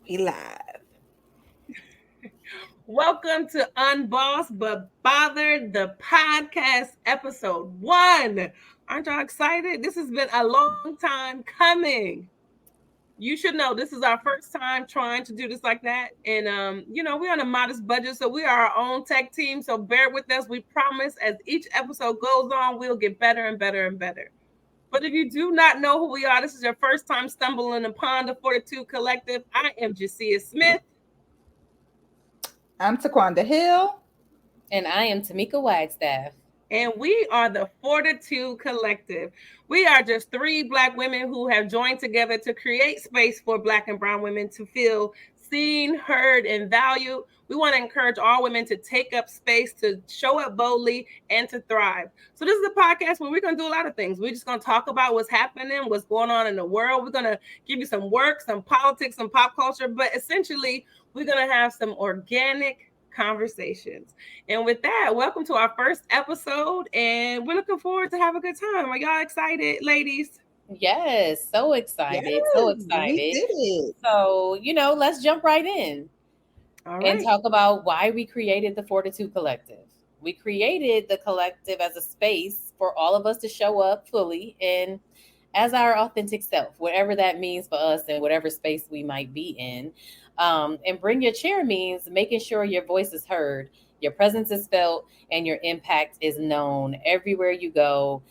We live. Welcome to Unbossed but Bothered, the podcast episode 1. Aren't y'all excited? This has been a long time coming. You should know this is our first time trying to do this like that. And we're on a modest budget, so we are our own tech team. So bear with us. We promise as each episode goes on, we'll get better and better and better. But if you do not know who we are, this is your first time stumbling upon the Fortitude Collective. I am Jacia Smith. I'm Taquanda Hill. And I am Tamika Wagstaff. And we are the Fortitude Collective. We are just 3 Black women who have joined together to create space for Black and Brown women to feel seen, heard, and valued. We want to encourage all women to take up space, to show up boldly, and to thrive. So this is a podcast where we're going to do a lot of things. We're just going to talk about what's happening, what's going on in the world. We're going to give you some work, some politics, some pop culture, but essentially we're going to have some organic conversations. And with that, welcome to our first episode, and we're looking forward to have a good time. Are y'all excited, ladies? Yes, so excited. Yes, so excited. We did it. So, let's jump right in and talk about why we created the Fortitude Collective. We created the collective as a space for all of us to show up fully and as our authentic self, whatever that means for us and whatever space we might be in. And bring your chair means making sure your voice is heard, your presence is felt, and your impact is known everywhere you go,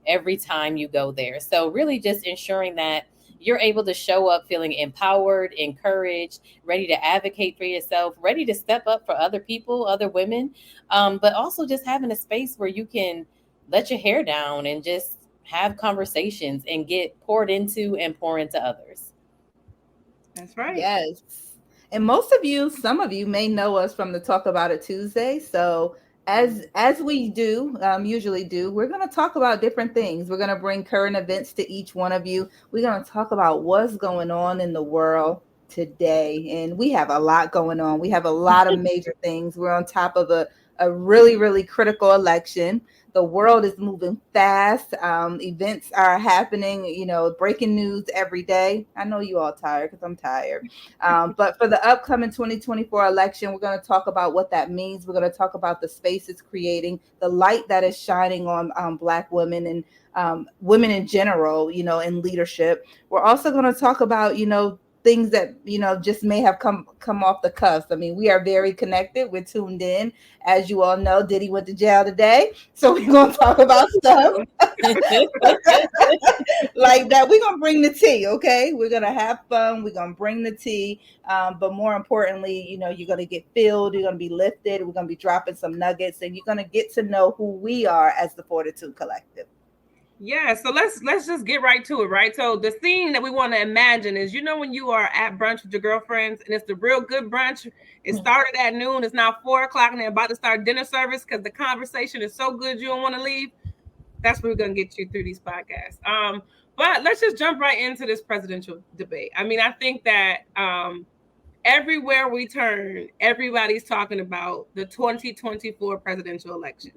every time you go there. So really just ensuring that you're able to show up feeling empowered, encouraged, ready to advocate for yourself, ready to step up for other people, other women, but also just having a space where you can let your hair down and just have conversations and get poured into and pour into others. That's right. Yes. And some of you may know us from the Talk About It Tuesday. So as we do, usually do, we're going to talk about different things. We're going to bring current events to each one of you. We're going to talk about what's going on in the world today. And we have a lot going on. We have a lot of major things. We're on top of a really, really critical election. The world is moving fast. Events are happening, breaking news every day. I know you all tired because I'm tired. But for the upcoming 2024 election, we're going to talk about what that means. We're going to talk about the space it's creating, the light that is shining on Black women and women in general, in leadership. We're also going to talk about, things that just may have come off the cuff. I mean, we are very connected. We're tuned in. As you all know, Diddy went to jail today, so we're gonna talk about stuff like that. We're gonna bring the tea, okay? We're gonna have fun. We're gonna bring the tea, but more importantly, you're gonna get filled. You're gonna be lifted. We're gonna be dropping some nuggets, and you're gonna get to know who we are as the Fortitude Collective. Yeah, so let's just get right to it, right? So the scene that we want to imagine is, when you are at brunch with your girlfriends and it's the real good brunch. It started at noon. It's now 4:00 and they're about to start dinner service because the conversation is so good you don't want to leave. That's where we're gonna get you through these podcasts. But let's just jump right into this presidential debate. I mean, I think that everywhere we turn, everybody's talking about the 2024 presidential election.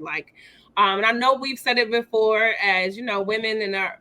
And I know we've said it before, as women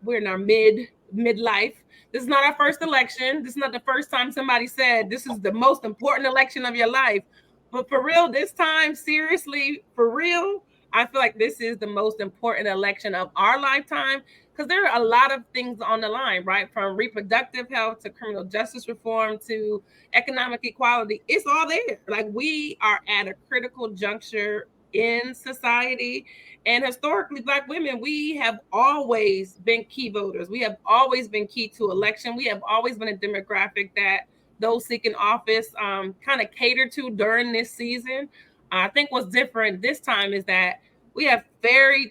we're in our midlife. This is not our first election. This is not the first time somebody said this is the most important election of your life. But for real, this time, seriously, for real, I feel like this is the most important election of our lifetime because there are a lot of things on the line, right? From reproductive health to criminal justice reform to economic equality. It's all there. Like, we are at a critical juncture in society. And historically, Black women, we have always been key voters. We have always been key to election. We have always been a demographic that those seeking office kind of cater to during this season. I think what's different this time is that we have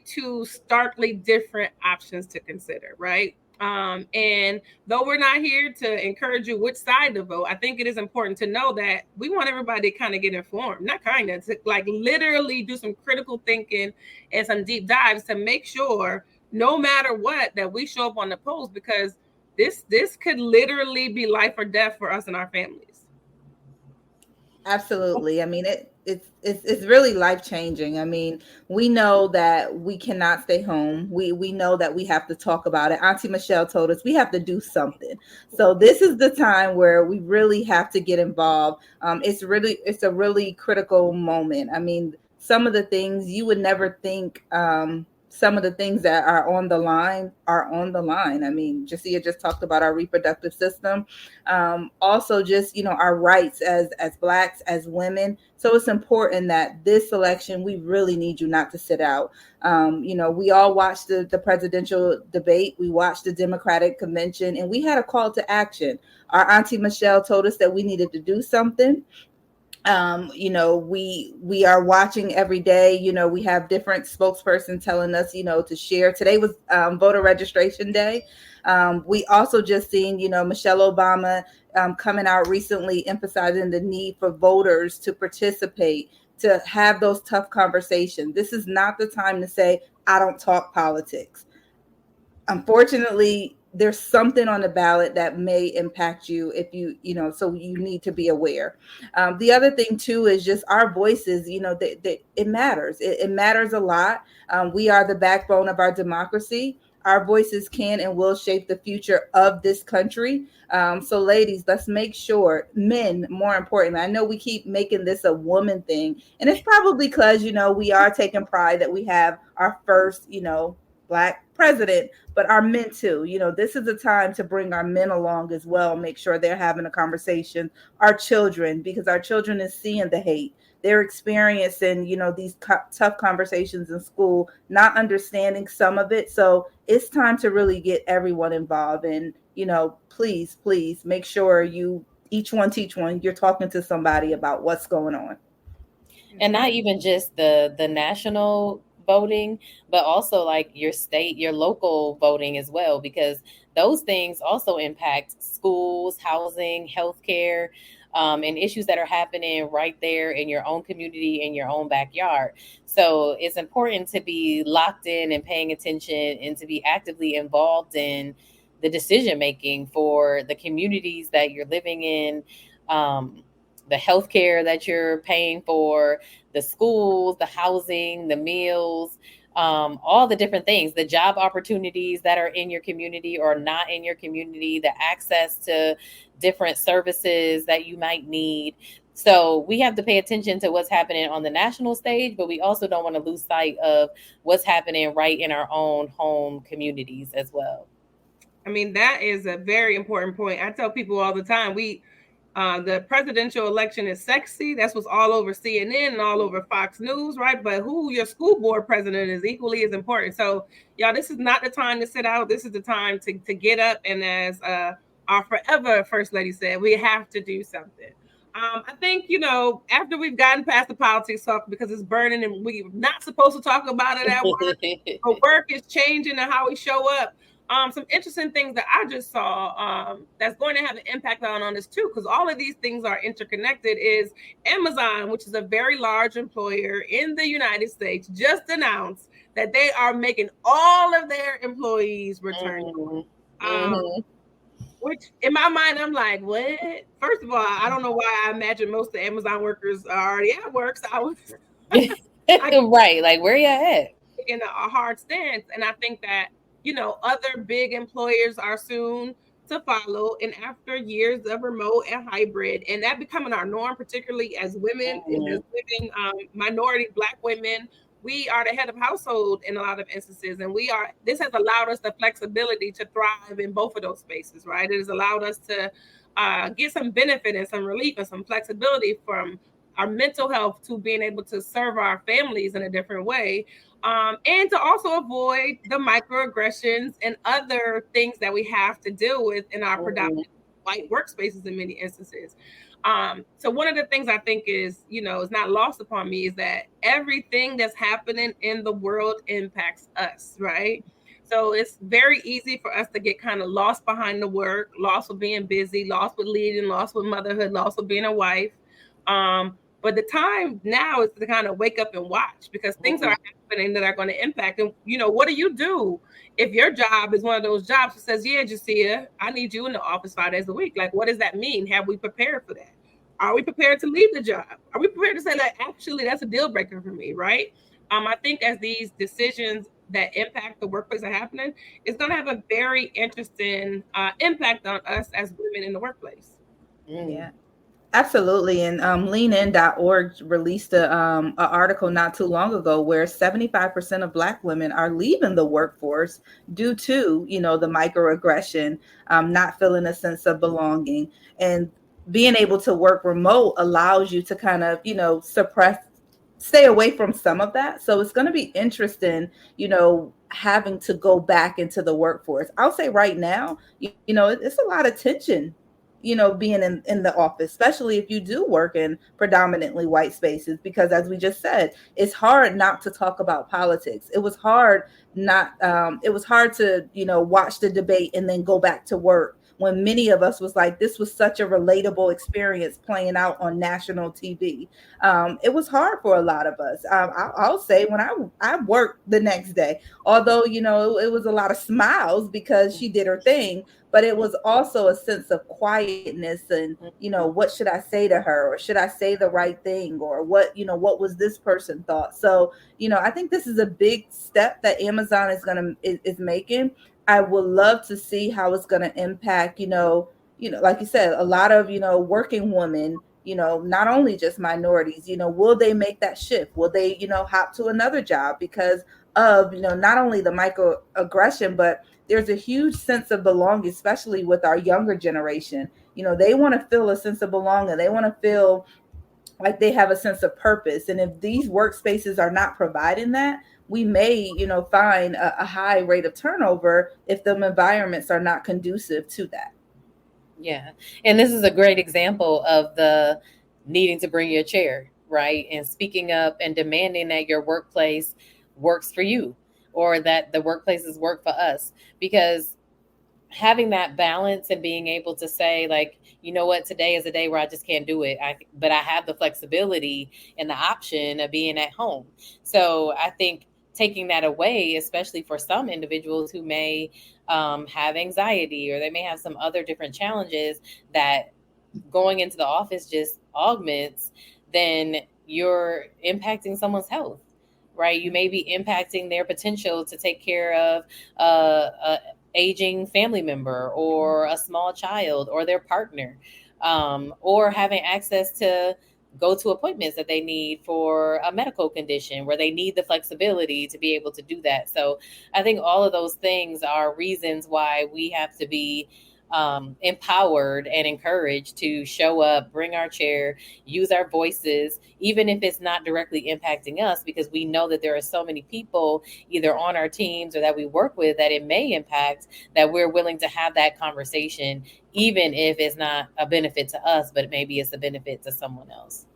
two starkly different options to consider, right? And though we're not here to encourage you which side to vote, I think it is important to know that we want everybody to kind of get informed, not kind of, to like literally do some critical thinking and some deep dives to make sure no matter what that we show up on the polls, because this could literally be life or death for us and our families. Absolutely. I mean, it's really life changing. I mean, we know that we cannot stay home. We know that we have to talk about it. Auntie Michelle told us we have to do something. So this is the time where we really have to get involved. It's a really critical moment. I mean, some of the things you would never think. Some of the things that are on the line. I mean, Jasia just talked about our reproductive system, also just our rights as blacks, as women. So it's important that this election, we really need you not to sit out. We all watched the presidential debate, we watched the Democratic convention, and we had a call to action. Our Auntie Michelle told us that we needed to do something. We are watching every day. We have different spokespersons telling us to share. Today was voter registration day. We also just seen Michelle Obama coming out recently emphasizing the need for voters to participate, to have those tough conversations. This is not the time to say I don't talk politics. Unfortunately, there's something on the ballot that may impact you if so you need to be aware. The other thing too is just our voices. It matters. It matters a lot. We are the backbone of our democracy. Our voices can and will shape the future of this country. So ladies, let's make sure, men more importantly, I know we keep making this a woman thing, and it's probably because we are taking pride that we have our first black president, but our men too. This is a time to bring our men along as well, make sure they're having a conversation. Our children, because our children is seeing the hate. They're experiencing, these tough conversations in school, not understanding some of it. So it's time to really get everyone involved. And, please, please make sure you each one teach one. You're talking to somebody about what's going on. And not even just the national voting, but also like your state, your local voting as well, because those things also impact schools, housing, healthcare, and issues that are happening right there in your own community, in your own backyard. So it's important to be locked in and paying attention and to be actively involved in the decision making for the communities that you're living in. The healthcare that you're paying for, the schools, the housing, the meals, all the different things, the job opportunities that are in your community or not in your community, the access to different services that you might need. So we have to pay attention to what's happening on the national stage, but we also don't want to lose sight of what's happening right in our own home communities as well. I mean, that is a very important point. I tell people all the time, the presidential election is sexy. That's what's all over CNN and all over Fox News, right? But who your school board president is equally as important. So, y'all, this is not the time to sit out. This is the time to get up. And as our forever First Lady said, we have to do something. I think, after we've gotten past the politics talk, because it's burning and we're not supposed to talk about it at work, but work is changing and how we show up. Some interesting things that I just saw that's going to have an impact on this too, because all of these things are interconnected, is Amazon, which is a very large employer in the United States, just announced that they are making all of their employees return. Which in my mind, I'm like, what? First of all, I don't know why I imagine most of the Amazon workers are already at work. So I was right, like where you at? In a hard stance. And I think that other big employers are soon to follow. And after years of remote and hybrid, and that becoming our norm, particularly as women, as living minority Black women, we are the head of household in a lot of instances. And this has allowed us the flexibility to thrive in both of those spaces, right? It has allowed us to get some benefit and some relief and some flexibility from our mental health to being able to serve our families in a different way. And to also avoid the microaggressions and other things that we have to deal with in our predominant white workspaces in many instances. So one of the things I think is not lost upon me is that everything that's happening in the world impacts us, right? So it's very easy for us to get kind of lost behind the work, lost with being busy, lost with leading, lost with motherhood, lost with being a wife. But the time now is to kind of wake up and watch, because things are happening that are going to impact. And, what do you do if your job is one of those jobs that says, yeah, Jasia, I need you in the office 5 days a week? Like, what does that mean? Have we prepared for that? Are we prepared to leave the job? Are we prepared to say that actually that's a deal breaker for me, right? I think as these decisions that impact the workplace are happening, it's going to have a very interesting impact on us as women in the workplace. Mm. Yeah. Absolutely. And leanin.org released a article not too long ago where 75% of Black women are leaving the workforce due to, the microaggression, not feeling a sense of belonging. And being able to work remote allows you to kind of, stay away from some of that. So it's going to be interesting, having to go back into the workforce. I'll say right now, it's a lot of tension, being in the office, especially if you do work in predominantly white spaces, because as we just said, it's hard not to talk about politics. It was hard to, watch the debate and then go back to work when many of us was like, this was such a relatable experience playing out on national TV. It was hard for a lot of us. I'll say when I worked the next day, although, it was a lot of smiles because she did her thing, but it was also a sense of quietness and, what should I say to her, or should I say the right thing, or what was this person thought. So, I think this is a big step that Amazon is making. I would love to see how it's going to impact, like you said, a lot of, working women, not only just minorities, will they make that shift? Will they, hop to another job because of, not only the microaggression, but there's a huge sense of belonging, especially with our younger generation. They want to feel a sense of belonging. They want to feel like they have a sense of purpose. And if these workspaces are not providing that, we may, find a high rate of turnover if the environments are not conducive to that. Yeah. And this is a great example of the needing to bring your chair, right? And speaking up and demanding that your workplace works for you, or that the workplaces work for us. Because having that balance and being able to say, like, you know what, today is a day where I just can't do it, but I have the flexibility and the option of being at home. So I think taking that away, especially for some individuals who may have anxiety, or they may have some other different challenges that going into the office just augments, then you're impacting someone's health, right? You may be impacting their potential to take care of a aging family member, or a small child, or their partner, or having access to go to appointments that they need for a medical condition where they need the flexibility to be able to do that. So I think all of those things are reasons why we have to be empowered and encouraged to show up, bring our chair, use our voices, even if it's not directly impacting us, because we know that there are so many people either on our teams or that we work with that it may impact, that we're willing to have that conversation, even if it's not a benefit to us, but maybe it's a benefit to someone else.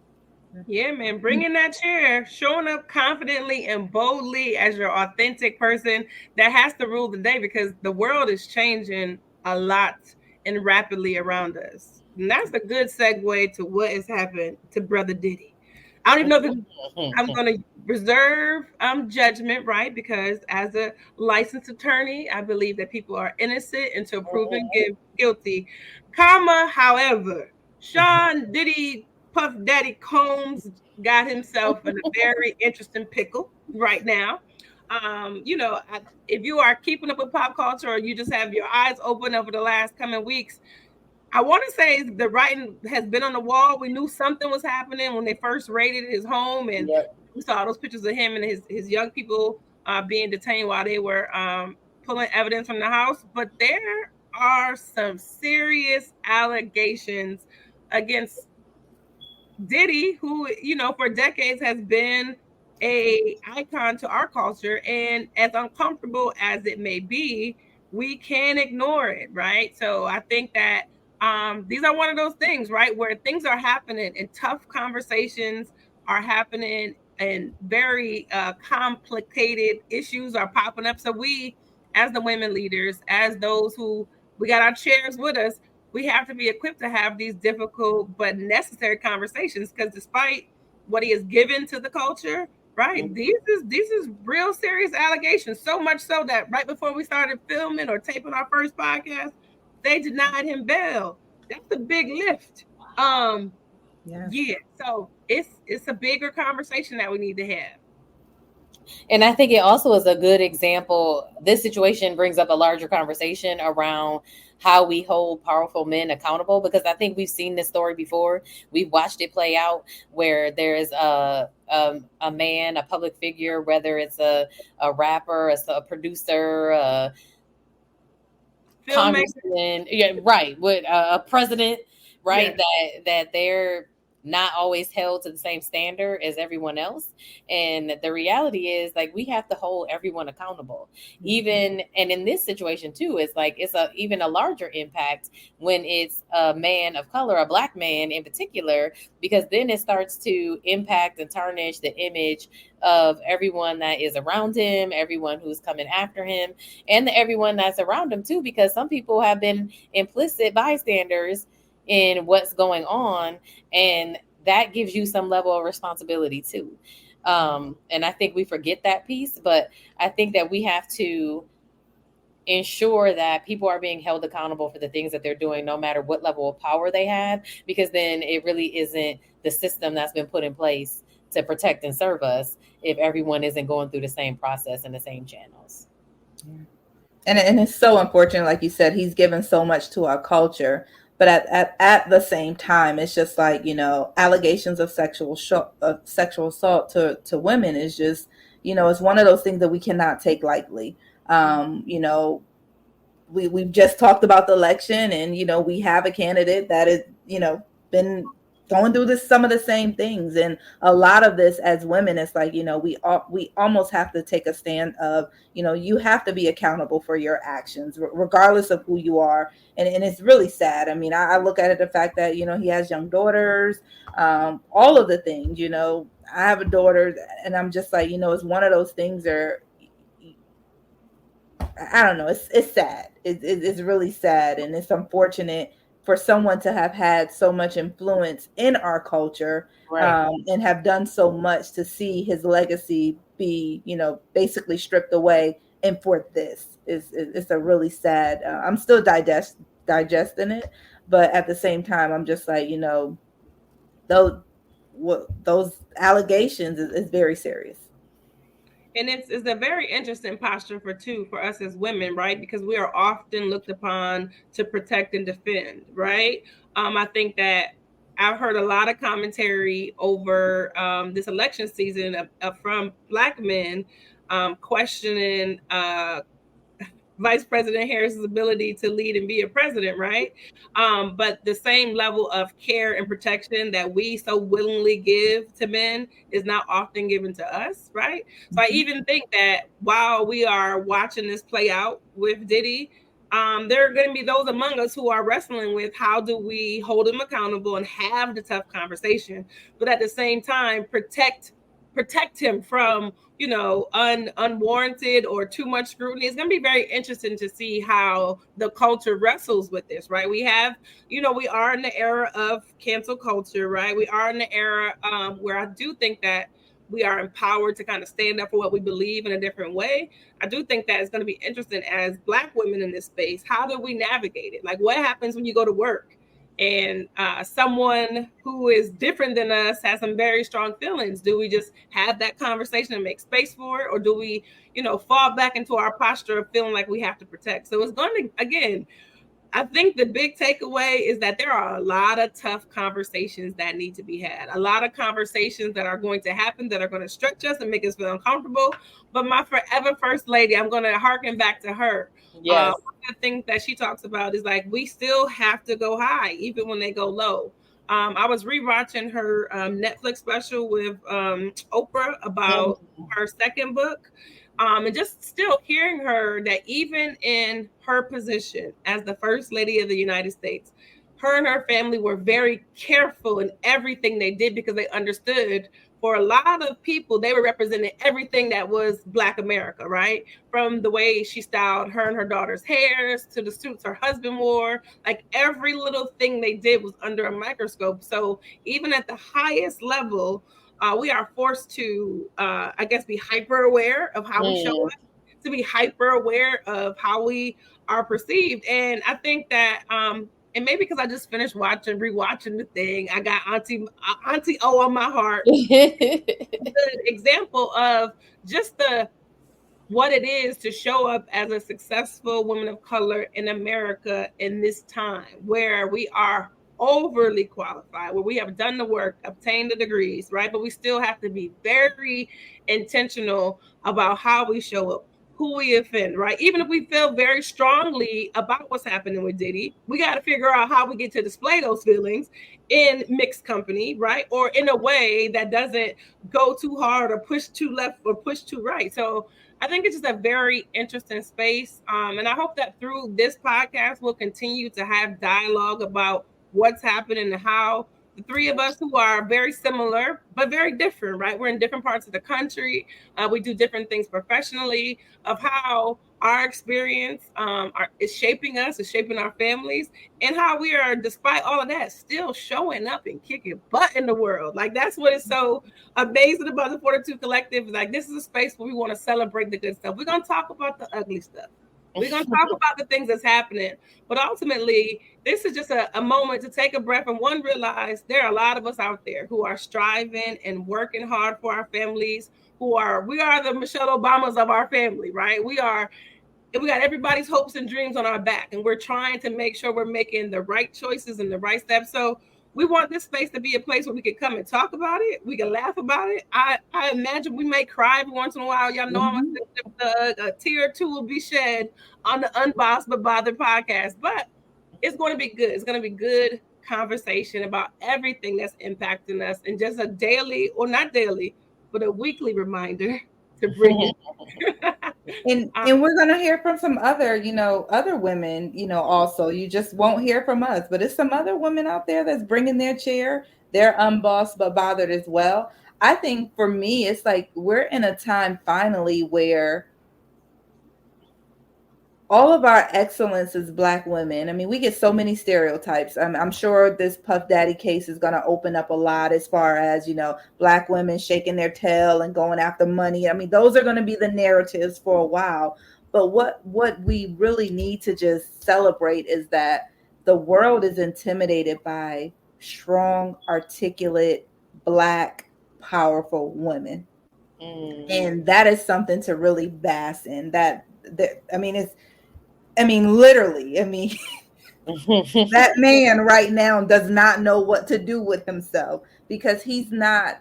Yeah, man, bringing that chair, showing up confidently and boldly as your authentic person, that has to rule the day, because the world is changing a lot and rapidly around us. And that's a good segue to what has happened to Brother Diddy. I don't even know if I'm going to reserve judgment, right? Because as a licensed attorney, I believe that people are innocent until proven guilty. Comma, however, Sean Diddy Puff Daddy Combs got himself in a very interesting pickle right now. If you are keeping up with pop culture, or you just have your eyes open over the last coming weeks, I want to say the writing has been on the wall. We knew something was happening when they first raided his home, and Yep. we saw those pictures of him and his young people being detained while they were pulling evidence from the house. But there are some serious allegations against Diddy, who, for decades has been a icon to our culture, and as uncomfortable as it may be, we can't ignore it, right? So I think that these are one of those things, right, where things are happening and tough conversations are happening, and very complicated issues are popping up. So we, as the women leaders, as those who we got our chairs with us, we have to be equipped to have these difficult but necessary conversations, because despite what he has given to the culture, right, these is real serious allegations. So much so that right before we started filming or taping our first podcast, they denied him bail. That's a big lift. Yeah. Yeah. So it's a bigger conversation that we need to have. And I think it also is a good example. This situation brings up a larger conversation around how we hold powerful men accountable, because I think we've seen this story before. We've watched it play out where there is a man, a public figure, whether it's a rapper, a producer, a Filmmaker. congressman, yeah, right, with a president, right, Yeah. that they're not always held to the same standard as everyone else. And the reality is, like, we have to hold everyone accountable. Even, and in this situation too, it's like it's a even a larger impact when it's a man of color, a black man in particular, because then it starts to impact and tarnish the image of everyone that is around him, everyone who's coming after him, and everyone that's around him too, because some people have been implicit bystanders in what's going on, and that gives you some level of responsibility too. And I think we forget that piece, but I think that we have to ensure that people are being held accountable for the things that they're doing, no matter what level of power they have, because then it really isn't the system that's been put in place to protect and serve us if everyone isn't going through the same process and the same channels. Yeah. And it's so unfortunate, like you said, he's given so much to our culture, but at the same time, it's just like, allegations of sexual assault to women is just, it's one of those things that we cannot take lightly. We've just talked about the election, and we have a candidate that is, been going through some of the same things, and a lot of this as women, it's like, we almost have to take a stand of, you have to be accountable for your actions regardless of who you are. And it's really sad. I mean, I look at it, the fact that he has young daughters, all of the things. I have a daughter, and I'm just like, it's one of those things where I don't know. It's sad. It's really sad, and it's unfortunate for someone to have had so much influence in our culture, Right. and have done so much to see his legacy be, basically stripped away. And for this is it's a really sad. I'm still digesting it, but at the same time, I'm just like, those those allegations is very serious. And it's a very interesting posture for us as women, right? Because we are often looked upon to protect and defend, right? I think that I've heard a lot of commentary over this election season from Black men questioning Vice President Harris's ability to lead and be a president, right? But the same level of care and protection that we so willingly give to men is not often given to us, right? So I even think that while we are watching this play out with Diddy, there are going to be those among us who are wrestling with how do we hold him accountable and have the tough conversation, but at the same time protect him from unwarranted or too much scrutiny. It's going to be very interesting to see how the culture wrestles with this, right? We are in the era of cancel culture, right? We are in the era where I do think that we are empowered to kind of stand up for what we believe in a different way. I do think that it's going to be interesting as Black women in this space. How do we navigate it? Like, what happens when you go to work and someone who is different than us has some very strong feelings? Do we just have that conversation and make space for it, or do we fall back into our posture of feeling like we have to protect? So it's going to, again, I think the big takeaway is that there are a lot of tough conversations that need to be had, a lot of conversations that are going to happen that are going to stretch us and make us feel uncomfortable. But my forever first lady, I'm going to harken back to her. Yes. One of the things that she talks about is like, we still have to go high even when they go low. I was rewatching her Netflix special with Oprah about her second book. And just still hearing her, that even in her position as the first lady of the United States, her and her family were very careful in everything they did, because they understood for a lot of people, they were representing everything that was Black America, right? From the way she styled her and her daughter's hairs to the suits her husband wore, like every little thing they did was under a microscope. So even at the highest level, we are forced to, I guess, be hyper aware of how we show up, to be hyper aware of how we are perceived. And I think that and maybe because I just finished rewatching the thing, I got Auntie O on my heart. Good example of just what it is to show up as a successful woman of color in America in this time where we are overly qualified, where we have done the work, obtained the degrees, right? But we still have to be very intentional about how we show up, who we offend, right? Even if we feel very strongly about what's happening with Diddy, we got to figure out how we get to display those feelings in mixed company, right? Or in a way that doesn't go too hard or push too left or push too right. So I think it's just a very interesting space. And I hope that through this podcast, we'll continue to have dialogue about what's happening and how the three of us who are very similar, but very different, right? We're in different parts of the country. We do different things professionally, of how our experience is shaping us, is shaping our families, and how we are, despite all of that, still showing up and kicking butt in the world. Like, that's what is so amazing about the Fortitude Collective. Like, this is a space where we want to celebrate the good stuff. We're going to talk about the ugly stuff. We're going to talk about the things that's happening. But ultimately, this is just a moment to take a breath and realize there are a lot of us out there who are striving and working hard for our families, we are the Michelle Obamas of our family, right? We got everybody's hopes and dreams on our back, and we're trying to make sure we're making the right choices and the right steps. So we want this space to be a place where we can come and talk about it. We can laugh about it. I imagine we may cry every once in a while. Y'all know I'm a tear or two will be shed on the Unbossed but Bothered podcast. But it's going to be good. It's going to be good conversation about everything that's impacting us, and just a daily, or not daily, but a weekly reminder to bring it. And we're going to hear from some other, other women, also. You just won't hear from us, but it's some other women out there that's bringing their chair. They're unbossed but bothered as well. I think for me, it's like we're in a time finally where all of our excellence as Black women. I mean, we get so many stereotypes. I'm sure this Puff Daddy case is going to open up a lot as far as, Black women shaking their tail and going after money. I mean, those are going to be the narratives for a while. But what we really need to just celebrate is that the world is intimidated by strong, articulate, Black, powerful women. And that is something to really bask in. Literally, that man right now does not know what to do with himself, because he's not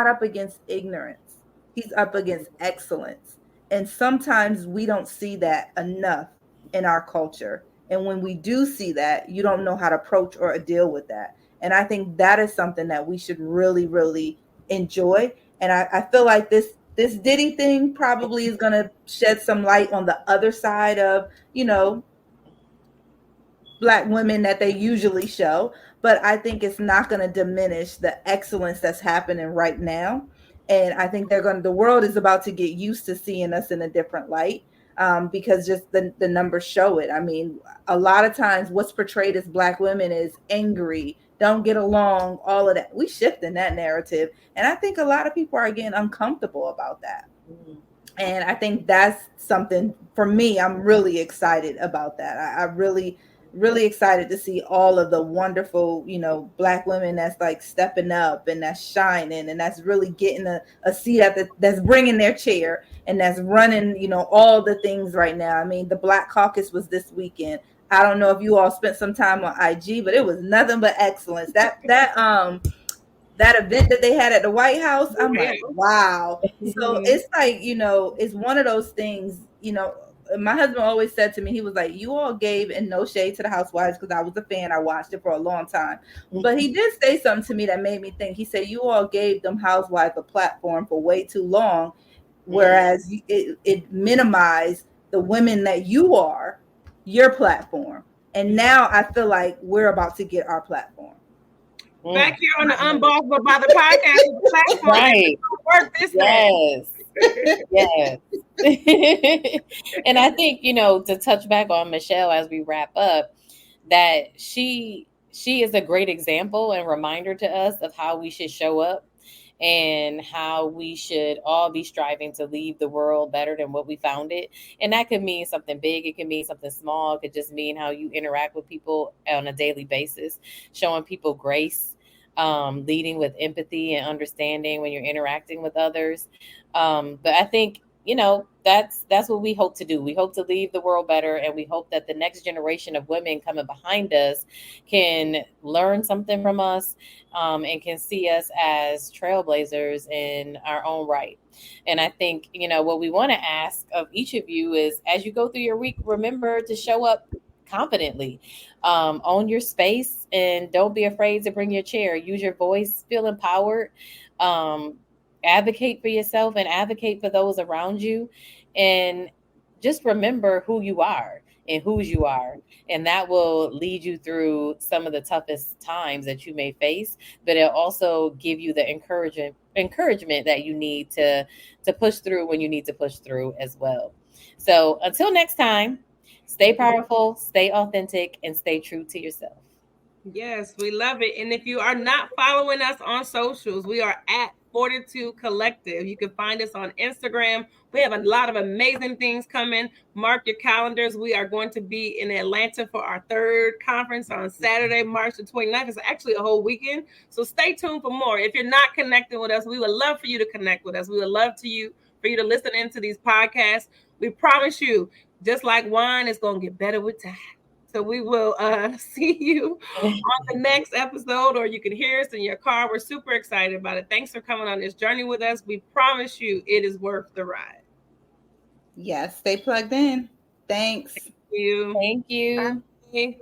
up against ignorance. He's up against excellence. And sometimes we don't see that enough in our culture. And when we do see that, you don't know how to approach or deal with that. And I think that is something that we should really, really enjoy. And I feel like this Diddy thing probably is going to shed some light on the other side of, Black women that they usually show. But I think it's not going to diminish the excellence that's happening right now. And I think the world is about to get used to seeing us in a different light, because just the numbers show it. I mean, a lot of times what's portrayed as Black women is angry, don't get along, all of that. We shift in that narrative. And I think a lot of people are getting uncomfortable about that. And I think that's something for me. I'm really excited about that. I really, really excited to see all of the wonderful, Black women that's like stepping up and that's shining and that's really getting a seat that's bringing their chair and that's running, all the things right now. I mean, the Black Caucus was this weekend. I don't know if you all spent some time on IG, but it was nothing but excellence. That event that they had at the White House, I'm like, wow. So it's like, it's one of those things, my husband always said to me, he was like, you all gave, and no shade to the housewives, because I was a fan. I watched it for a long time. But he did say something to me that made me think. He said, you all gave them housewives a platform for way too long, whereas it minimized the women that you are, your platform. And now I feel like we're about to get our platform. Back here on the Unbossed but Bothered podcast platform. Right. Work this yes. Yes. And I think, to touch back on Michelle as we wrap up, that she is a great example and reminder to us of how we should show up. and how we should all be striving to leave the world better than what we found it. And that could mean something big, it could mean something small, it could just mean how you interact with people on a daily basis, showing people grace, leading with empathy and understanding when you're interacting with others. But I think, that's what we hope to do. We hope to leave the world better, and we hope that the next generation of women coming behind us can learn something from us, and can see us as trailblazers in our own right. And I think, what we want to ask of each of you is, as you go through your week, remember to show up confidently, own your space, and don't be afraid to bring your chair. Use your voice, feel empowered, um, advocate for yourself and advocate for those around you, and just remember who you are and whose you are, and that will lead you through some of the toughest times that you may face, but it'll also give you the encouragement that you need to push through when you need to push through as well. So until next time, stay powerful, stay authentic, and stay true to yourself. Yes, we love it. And if you are not following us on socials, we are at Fortitude Collective. You can find us on Instagram. We have a lot of amazing things coming. Mark your calendars. We are going to be in Atlanta for our third conference on Saturday, March the 29th. It's actually a whole weekend. So stay tuned for more. If you're not connecting with us, we would love for you to connect with us. We would love for you to listen into these podcasts. We promise you, just like wine, it's going to get better with time. So we will see you on the next episode, or you can hear us in your car. We're super excited about it. Thanks for coming on this journey with us. We promise you it is worth the ride. Yes, stay plugged in. Thanks. Thank you. Thank you. Bye.